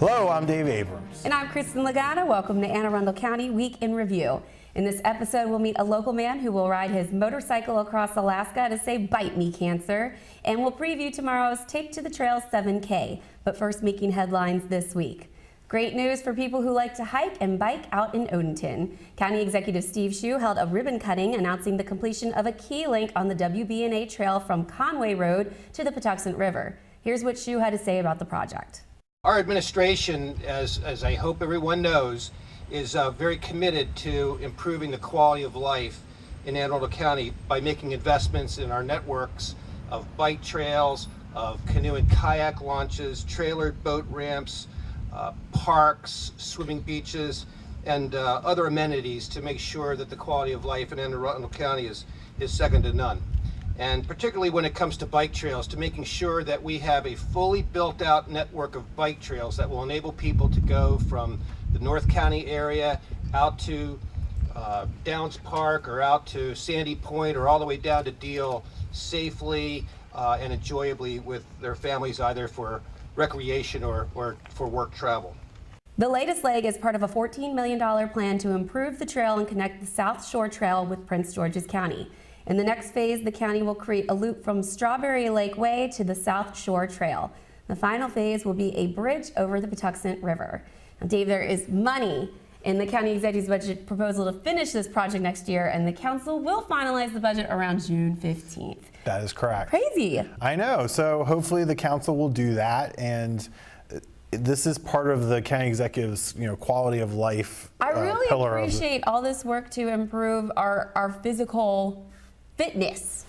Hello, I'm Dave Abrams. And I'm Kristin. Welcome to Arundel County Week in Review. In this episode, we'll meet a local man who will ride his motorcycle across Alaska to say "Bite Me, Cancer," and we'll preview tomorrow's Take to the Trail 7K. But first, making headlines this week. Great news for people who like to hike and bike out in Odenton. County Executive Steve Shue held a ribbon cutting announcing the completion of a key link on the WB&A trail from Conway Road to the Patuxent River. Here's what Shue had to say about the project. Our administration, as I hope everyone knows, is very committed to improving the quality of life in Arundel County by making investments in our networks of bike trails, of canoe and kayak launches, trailered boat ramps, parks, swimming beaches, and other amenities to make sure that the quality of life in Arundel County is second to none. And particularly when it comes to bike trails, to making sure that we have a fully built out network of bike trails that will enable people to go from the North County area out to Downs Park or out to Sandy Point or all the way down to Deal safely and enjoyably with their families, either for recreation or for work travel. The latest leg is part of a $14 million plan to improve the trail and connect the South Shore Trail with Prince George's County. In the next phase, the county will create a loop from Strawberry Lake Way to the South Shore Trail. The final phase will be a bridge over the Patuxent River. Now, Dave, there is money in the county executive's budget proposal to finish this project next year, and the council will finalize the budget around June 15th. That is correct. Crazy. I know. So hopefully the council will do that, and this is part of the county executive's, quality of life. I really appreciate all this work to improve our physical fitness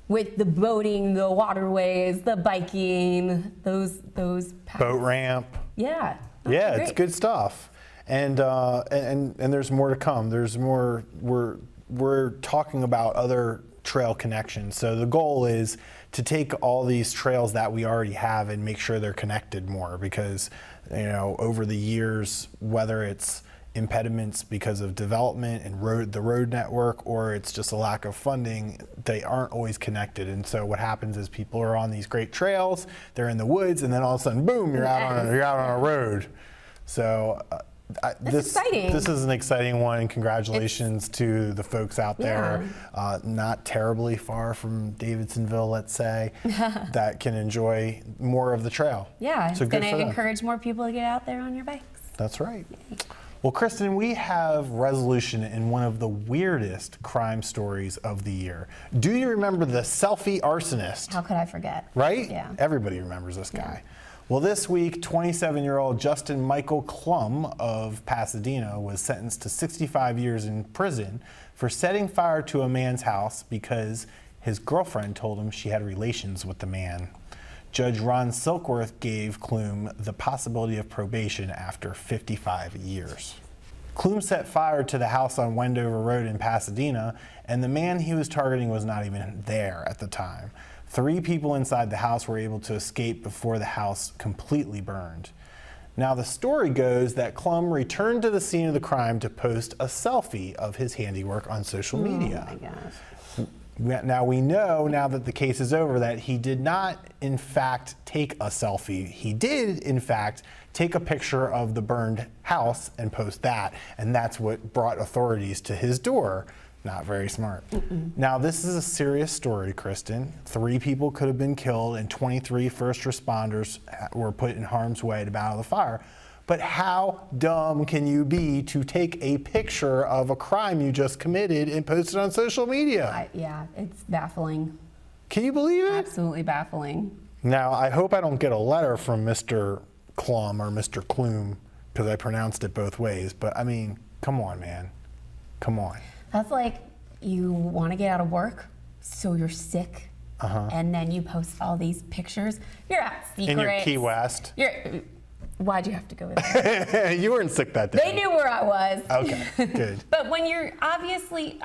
with the boating, the waterways, the biking, those paths. Boat ramp. Yeah. Yeah, great. it's good stuff. And there's more to come. There's more. We're talking about other trail connections. So the goal is to take all these trails that we already have and make sure they're connected more, because over the years, whether it's impediments because of development and the road network, or it's just a lack of funding, they aren't always connected. And so what happens is people are on these great trails, they're in the woods, and then all of a sudden, boom, you're out on a road. So This is exciting. This is an exciting one, and congratulations to the folks out there, not terribly far from Davidsonville, let's say, that can enjoy more of the trail. Yeah, so it's going to encourage more people to get out there on your bikes. That's right. Yay. Well, Kristin, we have resolution in one of the weirdest crime stories of the year. Do you remember the Selfie Arsonist? How could I forget? Right? Yeah. Everybody remembers this guy. Well, this week, 27-year-old Justin Michael Klum of Pasadena was sentenced to 65 years in prison for setting fire to a man's house because his girlfriend told him she had relations with the man. Judge Ron Silkworth gave Klum the possibility of probation after 55 years. Klum set fire to the house on Wendover Road in Pasadena, and the man he was targeting was not even there at the time. 3 people inside the house were able to escape before the house completely burned. Now, the story goes that Klum returned to the scene of the crime to post a selfie of his handiwork on social media. Oh my gosh. Now we know, now that the case is over, that he did not, in fact, take a selfie. He did, in fact, take a picture of the burned house and post that, and that's what brought authorities to his door. Not very smart. Now, this is a serious story, Kristin. 3 people could have been killed, and 23 first responders were put in harm's way to battle the fire. But how dumb can you be to take a picture of a crime you just committed and post it on social media? Yeah, it's baffling. Can you believe it? Absolutely baffling. Now, I hope I don't get a letter from Mr. Klum or Mr. Klum, because I pronounced it both ways. But I mean, come on, man. Come on. That's like you want to get out of work, so you're sick, and then you post all these pictures. You're at secrets. In your Key West. Why'd you have to go with that? You weren't sick that day. They knew where I was. Okay, good. But when you're obviously,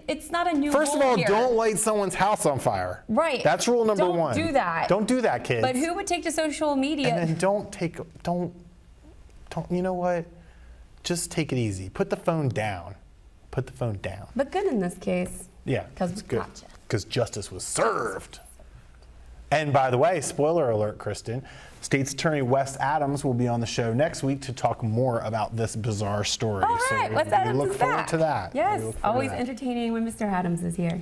it's not a new First of all, here. don't light someone's house on fire. Right. That's rule number 1. Don't do that. Don't do that, kids. But who would take to social media? And then don't, you know what? Just take it easy. Put the phone down. Put the phone down. But good in this case. Yeah, Because it's we good. gotcha. Because justice was served. And by the way, spoiler alert, Kristin, State's Attorney Wes Adams will be on the show next week to talk more about this bizarre story. All right, Wes Adams we look is forward back. to that. Yes, We look forward always to that. entertaining when Mr. Adams is here.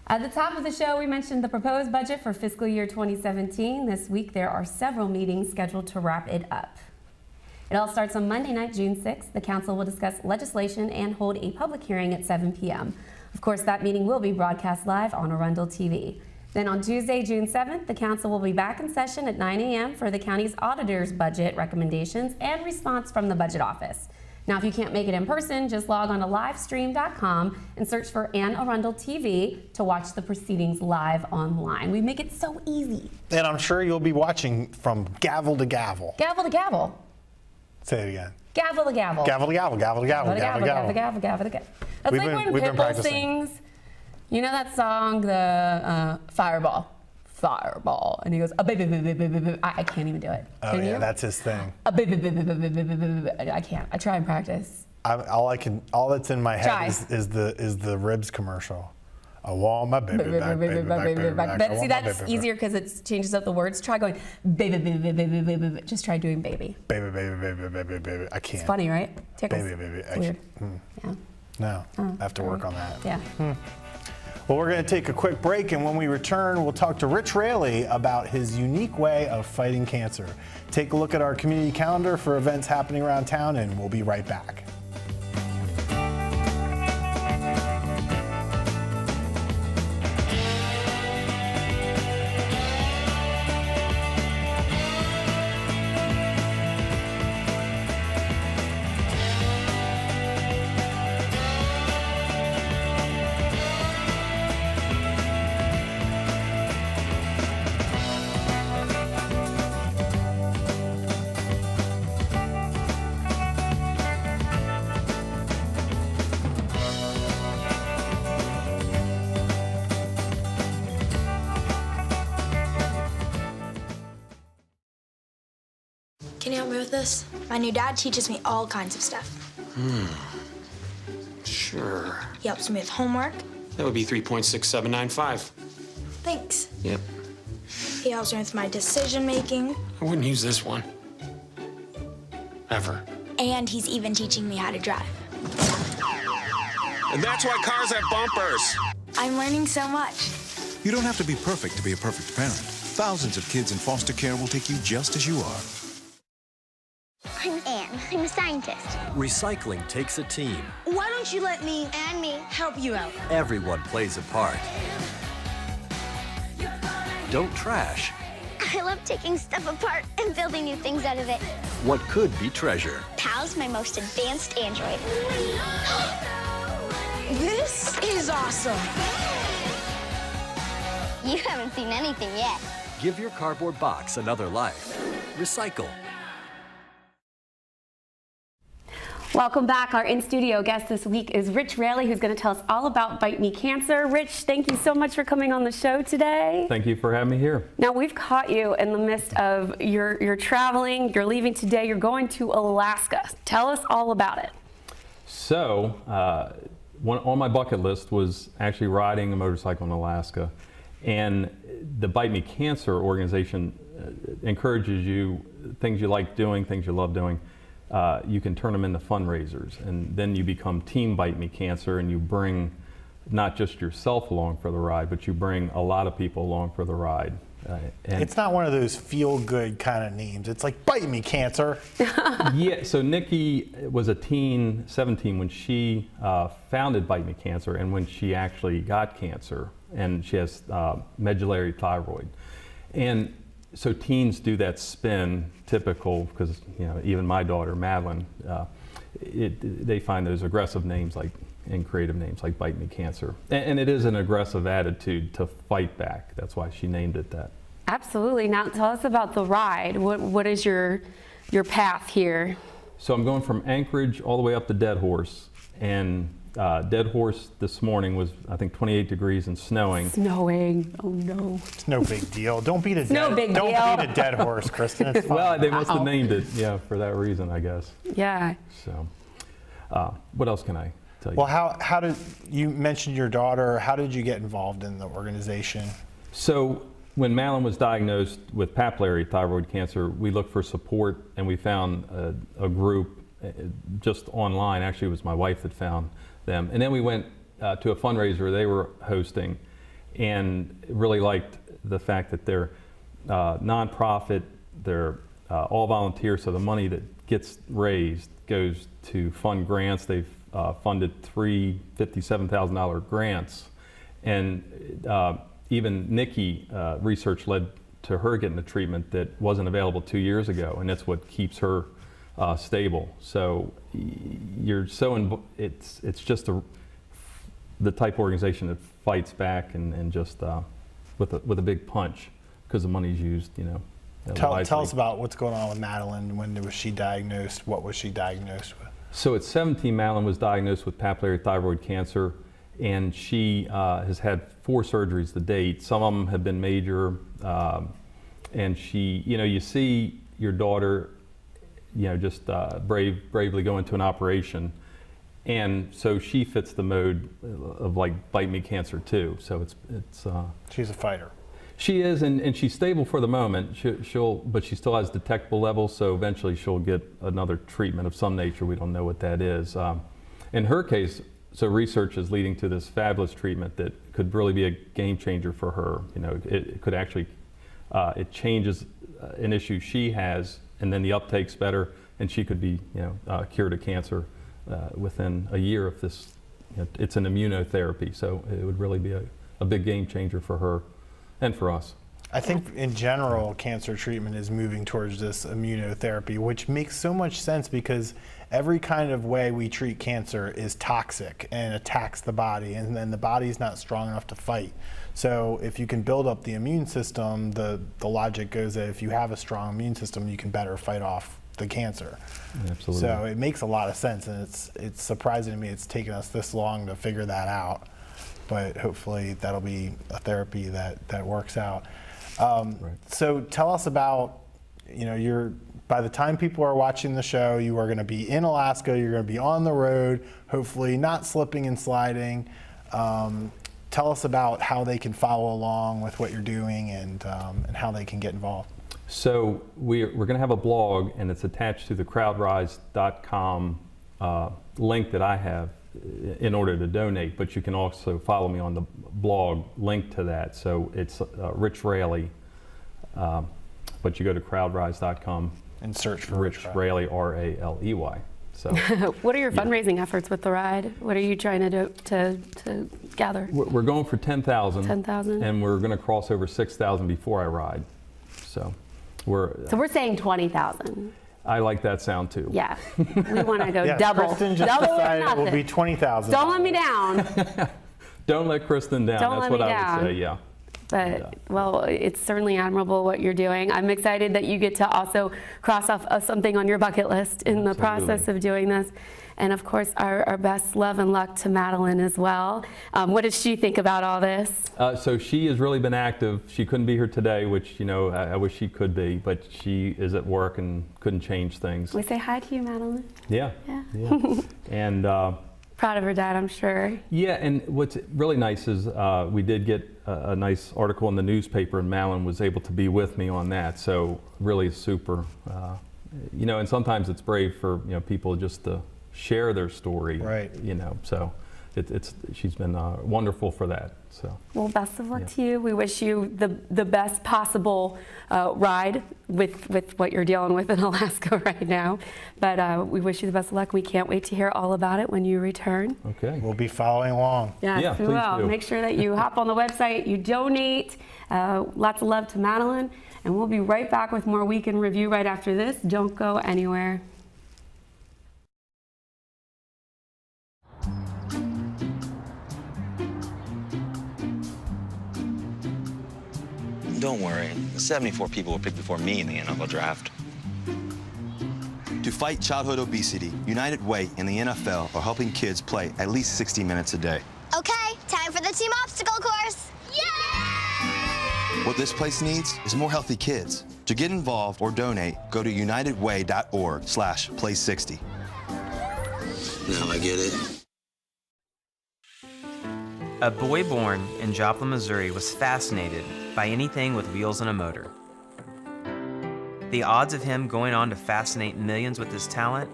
At the top of the show, we mentioned the proposed budget for fiscal year 2017. This week, there are several meetings scheduled to wrap it up. It all starts on Monday night, June 6th. The council will discuss legislation and hold a public hearing at 7 p.m. Of course, that meeting will be broadcast live on Arundel TV. Then on Tuesday, June 7th, the council will be back in session at 9 a.m. for the county's auditor's budget recommendations and response from the budget office. Now, if you can't make it in person, just log on to livestream.com and search for Ann Arundel TV to watch the proceedings live online. We make it so easy. And I'm sure you'll be watching from gavel to gavel. Gavel to gavel. Say it again. Gavel to gavel. Gavel to gavel, gavel to gavel, gavel to gavel. Gavel to gavel. That's We've like been when Pitbull practicing. sings, you know that song, the Fireball? Fireball. And he goes, I can't even do it. Oh Can yeah, you? that's his thing. I can't. I try and practice. All that's in my Try. head is the ribs commercial. I want my baby back, baby back, baby back. I But want see, my that's baby easier because it changes up the words. Try going, baby. Just try doing baby. back. Baby. I can't. It's funny, right? Tickles. Baby. It's weird. Yeah. No, I have to work on that. Yeah. Well, we're going to take a quick break, and when we return, we'll talk to Rich Raley about his unique way of fighting cancer. Take a look at our community calendar for events happening around town, and we'll be right back. Can you help me with this? My new dad teaches me all kinds of stuff. Sure. He helps me with homework. That would be 3.6795. Thanks. Yep. He helps me with my decision making. I wouldn't use this one. Ever. And he's even teaching me how to drive. And that's why cars have bumpers. I'm learning so much. You don't have to be perfect to be a perfect parent. Thousands of kids in foster care will take you just as you are. I'm Anne. I'm a scientist. Recycling takes a team. Why don't you let me and me help you out? Everyone plays a part. Don't trash I love taking stuff apart and building new things out of it. what could be treasure. Pal's my most advanced android. This is awesome. You haven't seen anything yet. Give your cardboard box another life. Recycle. Welcome back. Our in-studio guest this week is Rich Raley, who's going to tell us all about Bite Me Cancer. Rich, thank you so much for coming on the show today. Thank you for having me here. Now, we've caught you in the midst of you're traveling, you're leaving today, you're going to Alaska. Tell us all about it. So, on my bucket list was actually riding a motorcycle in Alaska. And the Bite Me Cancer organization encourages you, things you like doing, things you love doing, you can turn them into fundraisers. And then you become Team Bite Me Cancer, and you bring not just yourself along for the ride, but you bring a lot of people along for the ride. And It's not one of those feel-good kind of names. It's like, bite me, cancer. yeah, so Nikki was a teen, 17, when she founded Bite Me Cancer, and when she actually got cancer, and she has medullary thyroid. And so teens do that spin, typical, because even my daughter, Madeline, they find those aggressive names and creative names like Bite Me Cancer. And it is an aggressive attitude to fight back. That's why she named it that. Absolutely. Now, tell us about the ride. What is your path here? So I'm going from Anchorage all the way up to Dead Horse. And Dead Horse this morning was, I think, 28 degrees and snowing. Snowing. Oh, no. It's no big deal. Don't beat a no big don't deal. beat a dead horse, Kristin. It's fine. Well, they must have Wow. named it, for that reason, I guess. Yeah. So, what else can I tell you? Well, how did you mention your daughter? How did you get involved in the organization? So, when Madeline was diagnosed with papillary thyroid cancer, we looked for support, and we found a group just online. Actually, it was my wife that found them. And then we went to a fundraiser they were hosting, and really liked the fact that they're nonprofit, they're all volunteer, so the money that gets raised goes to fund grants. They've funded 3 $57,000 grants, and even Nikki, research led to her getting the treatment that wasn't available 2 years ago, and that's what keeps her stable. So you're it's just the type of organization that fights back and just with a big punch, because the money's used, Tell us about what's going on with Madeline. When was she diagnosed? What was she diagnosed with? So at 17, Madeline was diagnosed with papillary thyroid cancer, and she has had 4 surgeries to date. Some of them have been major, and she, you see your daughter, just bravely go into an operation, and so she fits the mode of like bite me cancer too. So it's she's a fighter. She is, and she's stable for the moment. But she still has detectable levels, so eventually she'll get another treatment of some nature. We don't know what that is. In her case, so research is leading to this fabulous treatment that could really be a game changer for her. It could actually, it changes an issue she has, and then the uptake's better, and she could be, cured of cancer within a year if this, it's an immunotherapy. So it would really be a big game changer for her and for us. I think in general, cancer treatment is moving towards this immunotherapy, which makes so much sense because every kind of way we treat cancer is toxic and attacks the body, and then the body's not strong enough to fight. So if you can build up the immune system, the logic goes that if you have a strong immune system, you can better fight off the cancer. Absolutely. So it makes a lot of sense, and it's surprising to me it's taken us this long to figure that out. But hopefully that'll be a therapy that works out. Right. So tell us about, by the time people are watching the show, you are going to be in Alaska, you're going to be on the road, hopefully not slipping and sliding. Tell us about how they can follow along with what you're doing and how they can get involved. So we're going to have a blog, and it's attached to the crowdrise.com link that I have in order to donate, but you can also follow me on the blog link to that. So it's Rich Raley, but you go to crowdrise.com and search for Rich Raley, R-A-L-E-Y. So what are your fundraising efforts with the ride? What are you trying to do to gather? We're going for 10,000. 10,000. And we're going to cross over 6,000 before I ride. So we're saying 20,000. I like that sound too. Yeah, we want to go yes, double. Kristin just double decided it will be 20,000. Don't let me down. Don't let Kristin down. Don't That's let what me I down. would say. Yeah. But, well, it's certainly admirable what you're doing. I'm excited that you get to also cross off something on your bucket list in the process of doing this. And of course, our best love and luck to Madeline as well. What does she think about all this? So she has really been active. She couldn't be here today, which, I wish she could be, but she is at work and couldn't change things. We say hi to you, Madeline. Yeah. And proud of her dad, I'm sure. Yeah, and what's really nice is we did get a nice article in the newspaper, and Madeline was able to be with me on that. So really super. And sometimes it's brave for people just to share their story. Right. So she's been wonderful for that. So. Well, best of luck to you. We wish you the best possible ride with what you're dealing with in Alaska right now. But we wish you the best of luck. We can't wait to hear all about it when you return. Okay. We'll be following along. Yes, we will. Do. Make sure that you hop on the website, you donate. Lots of love to Madeline. And we'll be right back with more Week in Review right after this. Don't go anywhere. Don't worry, 74 people were picked before me in the NFL draft. To fight childhood obesity, United Way and the NFL are helping kids play at least 60 minutes a day. Okay, time for the team obstacle course. Yay! What this place needs is more healthy kids. To get involved or donate, go to unitedway.org/play60. Now I get it. A boy born in Joplin, Missouri was fascinated by anything with wheels and a motor. The odds of him going on to fascinate millions with his talent?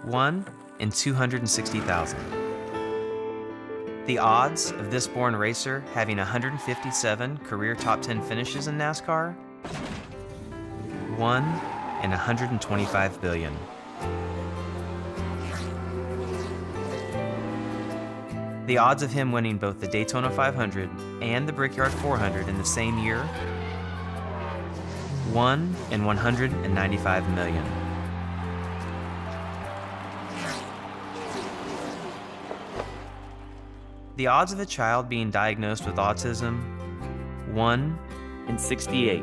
1 in 260,000. The odds of this born racer having 157 career top 10 finishes in NASCAR? 1 in 125 billion. The odds of him winning both the Daytona 500 and the Brickyard 400 in the same year? 1 in 195 million. The odds of a child being diagnosed with autism? 1 in 68.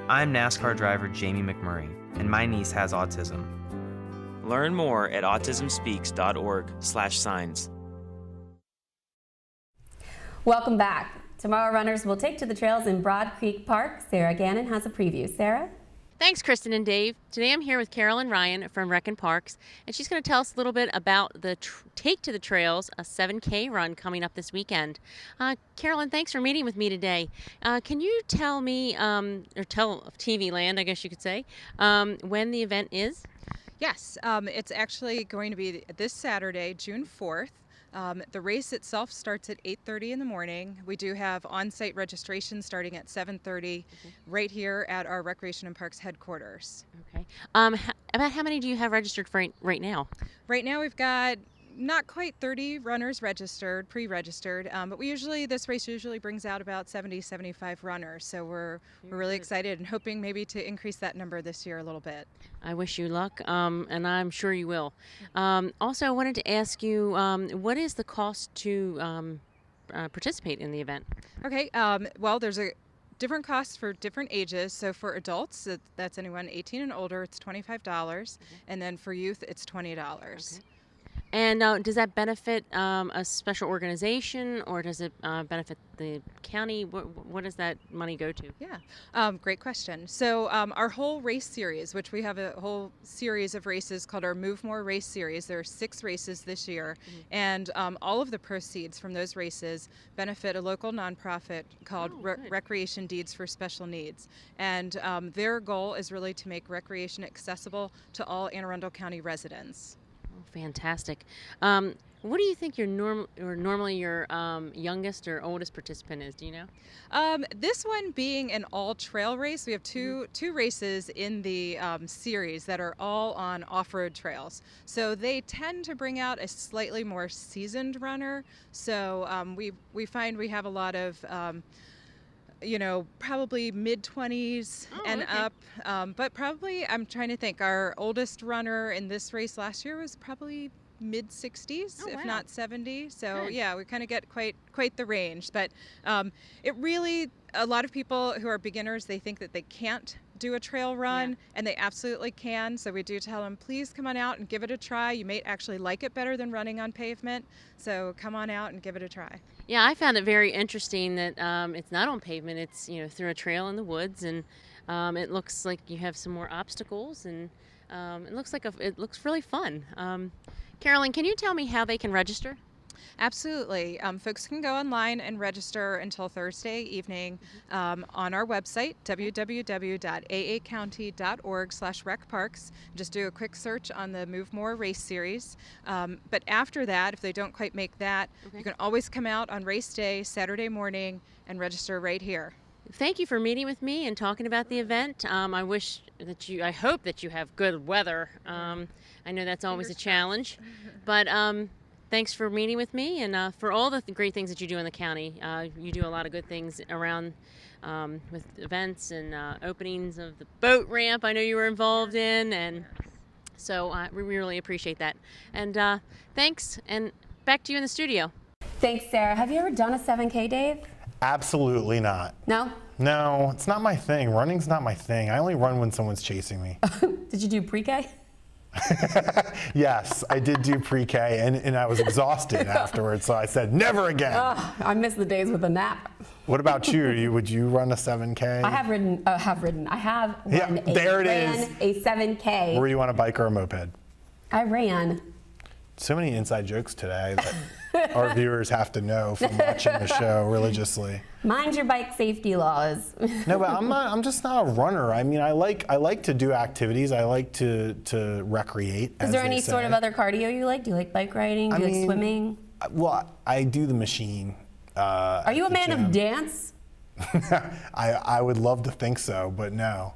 I'm NASCAR driver Jamie McMurray, and my niece has autism. Learn more at autismspeaks.org/signs. Welcome back. Tomorrow, runners will take to the trails in Broad Creek Park. Sara Gannon has a preview. Sara? Thanks, Kristin and Dave. Today I'm here with Carolyn Ryan from Rec and Parks, and she's going to tell us a little bit about the Take to the Trails, a 7K run coming up this weekend. Carolyn, thanks for meeting with me today. Can you tell me, or tell TV Land, I guess you could say, when the event is? Yes, it's actually going to be this Saturday, June 4th. The race itself starts at 8:30 in the morning. We do have on-site registration starting at 7:30 right here at our Recreation and Parks headquarters. Okay. About how many do you have registered for right now? Right now we've got not quite 30 runners registered, pre-registered, but this race usually brings out about 70, 75 runners. So we're really excited and hoping maybe to increase that number this year a little bit. I wish you luck, and I'm sure you will. Also, I wanted to ask you, what is the cost to participate in the event? Okay, well, there's a different costs for different ages. So for adults, that's anyone 18 and older, it's $25, and then for youth, it's $20. Okay. And does that benefit a special organization, or does it benefit the county? What does that money go to? Yeah, great question. So our whole race series, which we have a whole series of races called our Move More Race Series. There are 6 races this year, and all of the proceeds from those races benefit a local nonprofit called Recreation Deeds for Special Needs. And their goal is really to make recreation accessible to all Anne Arundel County residents. Fantastic. What do you think normally your youngest or oldest participant is? Do you know? This one being an all-trail race, we have two races in the series that are all on off-road trails. So they tend to bring out a slightly more seasoned runner. So we find we have a lot of probably mid-20s up. But probably, I'm trying to think, our oldest runner in this race last year was probably mid-60s, if not 70. So good. Yeah, we kind of get quite the range. But it really, a lot of people who are beginners, they think that they can't do a trail run, and they absolutely can. So we do tell them, please come on out and give it a try. You may actually like it better than running on pavement. So come on out and give it a try. Yeah, I found it very interesting that it's not on pavement. It's through a trail in the woods, and it looks like you have some more obstacles, and it looks really fun. Carolyn, can you tell me how they can register? Absolutely. Folks can go online and register until Thursday evening on our website, www.aacounty.org/recparks. Just do a quick search on the Move More Race Series. But after that, if they don't quite make that, you can always come out on race day, Saturday morning, and register right here. Thank you for meeting with me and talking about the event. I hope that you have good weather. I know that's always a challenge, but thanks for meeting with me and for all the great things that you do in the county. You do a lot of good things around with events and openings of the boat ramp I know you were involved in, and so we really appreciate that. And thanks, and back to you in the studio. Thanks, Sara. Have you ever done a 7K, Dave? Absolutely not. No? No, it's not my thing. Running's not my thing. I only run when someone's chasing me. Did you do pre-K? Yes, I did do pre-K, and I was exhausted afterwards, so I said, never again. I miss the days with a nap. What about you? Would you run a 7K? I have ran a 7K. Were you on a bike or a moped? I ran. So many inside jokes today. our viewers have to know from watching the show religiously. Mind your bike safety laws. No, but I'm just not a runner. I mean, I like to do activities. I like to recreate. Is there any sort of other cardio you like? Do you like bike riding? Do you like swimming? Well, I do the machine. Are you a man of dance? I would love to think so, but no.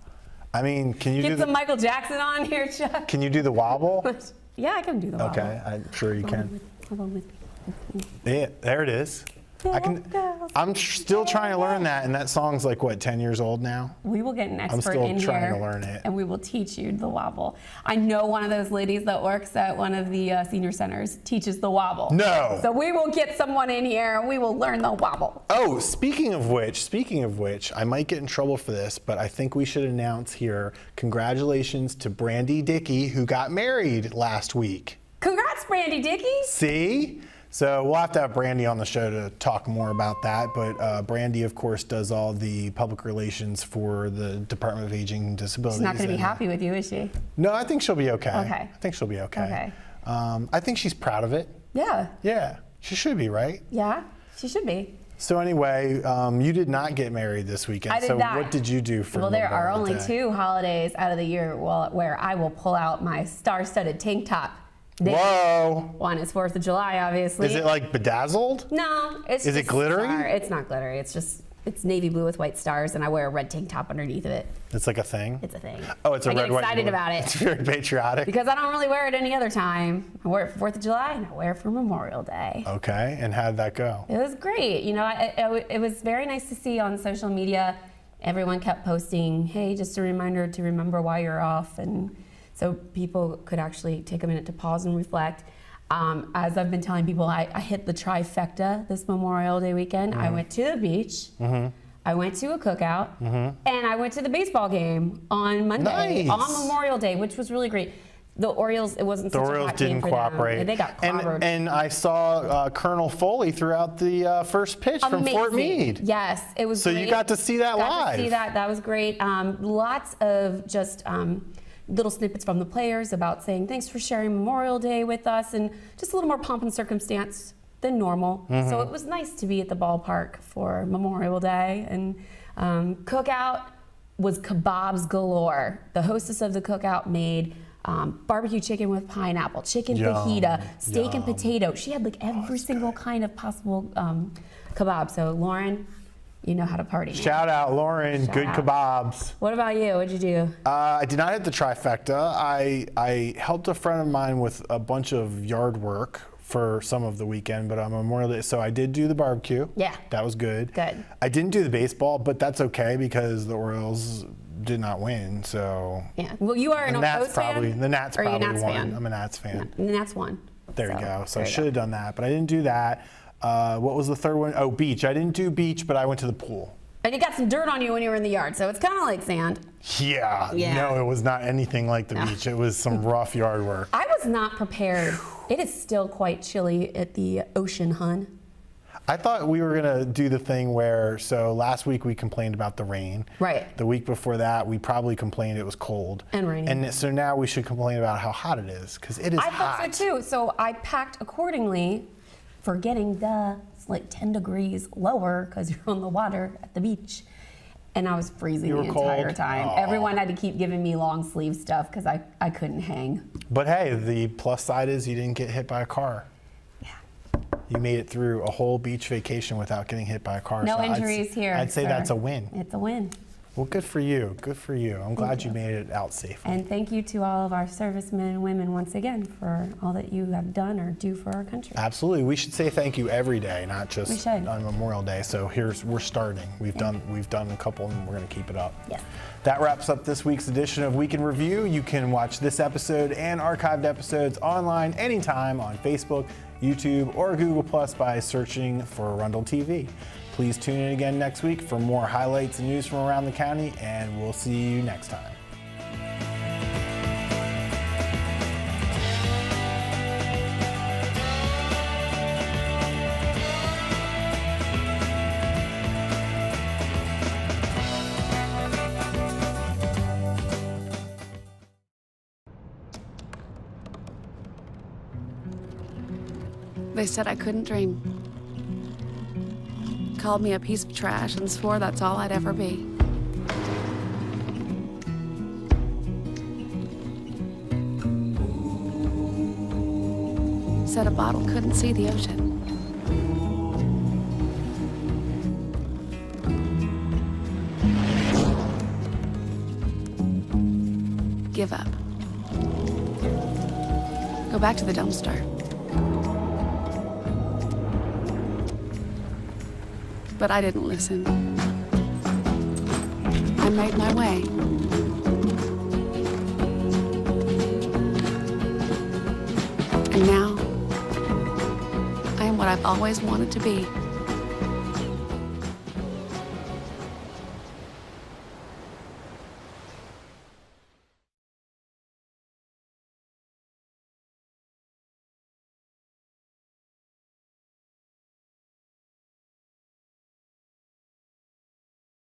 I mean, can you get some Michael Jackson on here, Chuck? Can you do the wobble? Yeah, I can do the wobble. Okay, I'm sure you can. Hold on with me. Yeah, there it is. I'm still trying to learn that, and that song's like, what, 10 years old now? We will get an expert I'm in still trying here, to learn it. and we will teach you the wobble. I know one of those ladies that works at one of the senior centers teaches the wobble. No. So we will get someone in here, and we will learn the wobble. Oh, speaking of which, I might get in trouble for this, but I think we should announce here, congratulations to Brandy Dickey, who got married last week. Congrats, Brandy Dickey. See? So we'll have to have Brandy on the show to talk more about that. But Brandy, of course, does all the public relations for the Department of Aging and Disabilities. She's not going to be happy with you, is she? No, I think she'll be okay. Okay. I think she'll be okay. Okay. I think she's proud of it. Yeah. Yeah, she should be, right? Yeah, she should be. So anyway, you did not get married this weekend. I did so not. What did you do for Well, there are Memorial only Day? 2 holidays out of the year where I will pull out my star-studded tank top. Whoa. One is 4th of July, obviously. Is it like bedazzled? No, it's Is it just glittery? It's not glittery. It's navy blue with white stars, and I wear a red tank top underneath of it. It's like a thing? It's a thing. Oh, it's a I red, get white, excited blue. about it. It's very patriotic. Because I don't really wear it any other time. I wear it for 4th of July, and I wear it for Memorial Day. Okay, and how'd that go? It was great. You know, it was very nice to see on social media. Everyone kept posting, hey, just a reminder to remember why you're off. And so people could actually take a minute to pause and reflect. As I've been telling people, I hit the trifecta this Memorial Day weekend. I went to the beach, I went to a cookout, and I went to the baseball game on Monday, Nice. on Memorial Day, which was really great. The Orioles, it wasn't such a Orioles hot game didn't for cooperate. them. They got clobbered. And I saw Colonel Foley throughout the first pitch from Fort Meade. Yes, it was So great. you got to see that Got live. to see that. That was great. Lots of just little snippets from the players about saying thanks for sharing Memorial Day with us, and just a little more pomp and circumstance than normal. So it was nice to be at the ballpark for Memorial Day. And cookout was kebabs galore. The hostess of the cookout made barbecue chicken with pineapple, chicken fajita, steak and potato. She had like every single kind of possible kebab. So Lauren, you know how to party. Shout out, Lauren. Shout Good out. kebabs. What about you? What'd you do? I did not hit the trifecta. I helped a friend of mine with a bunch of yard work for some of the weekend, but on Memorial Day, so I did do the barbecue. Yeah. That was good. Good. I didn't do the baseball, but that's okay because the Orioles did not win, so. Yeah. Well, you are an The Nats O's fan? probably, the Nats Or are you a probably Nats won. fan? I'm a Nats fan. The Nats won. There you go. So I there you should have done that, but I didn't do that. What was the third one? Oh, beach. I didn't do beach, but I went to the pool. And you got some dirt on you when you were in the yard, so it's kind of like sand. Yeah. Yeah. No, it was not anything like the No. beach. It was some rough yard work. I was not prepared. It is still quite chilly at the ocean, hun. I thought we were going to do the thing where, so last week we complained about the rain. Right. The week before that, we probably complained it was cold. And rainy. And so now we should complain about how hot it is, because it is I hot. thought so too. So I packed accordingly, forgetting it's like 10 degrees lower because you're on the water at the beach. And I was freezing You the were cold? entire time. Aw. Everyone had to keep giving me long sleeve stuff because I couldn't hang. But hey, the plus side is you didn't get hit by a car. Yeah. You made it through a whole beach vacation without getting hit by a car. No so injuries here. I'd say sir. that's a win. It's a win. Well, good for you. Good for you. I'm glad you made it out safely. And thank you to all of our servicemen and women once again for all that you have done or do for our country. Absolutely. We should say thank you every day, not We just should. on Memorial Day. So we're starting. We've done a couple and we're going to keep it up. Yes. That wraps up this week's edition of Week in Review. You can watch this episode and archived episodes online anytime on Facebook, YouTube, or Google Plus by searching for Arundel TV. Please tune in again next week for more highlights and news from around the county, and we'll see you next time. They said I couldn't dream. Called me a piece of trash and swore that's all I'd ever be. Said a bottle couldn't see the ocean. Give up. Go back to the dumpster. But I didn't listen. I made my way. And now, I am what I've always wanted to be.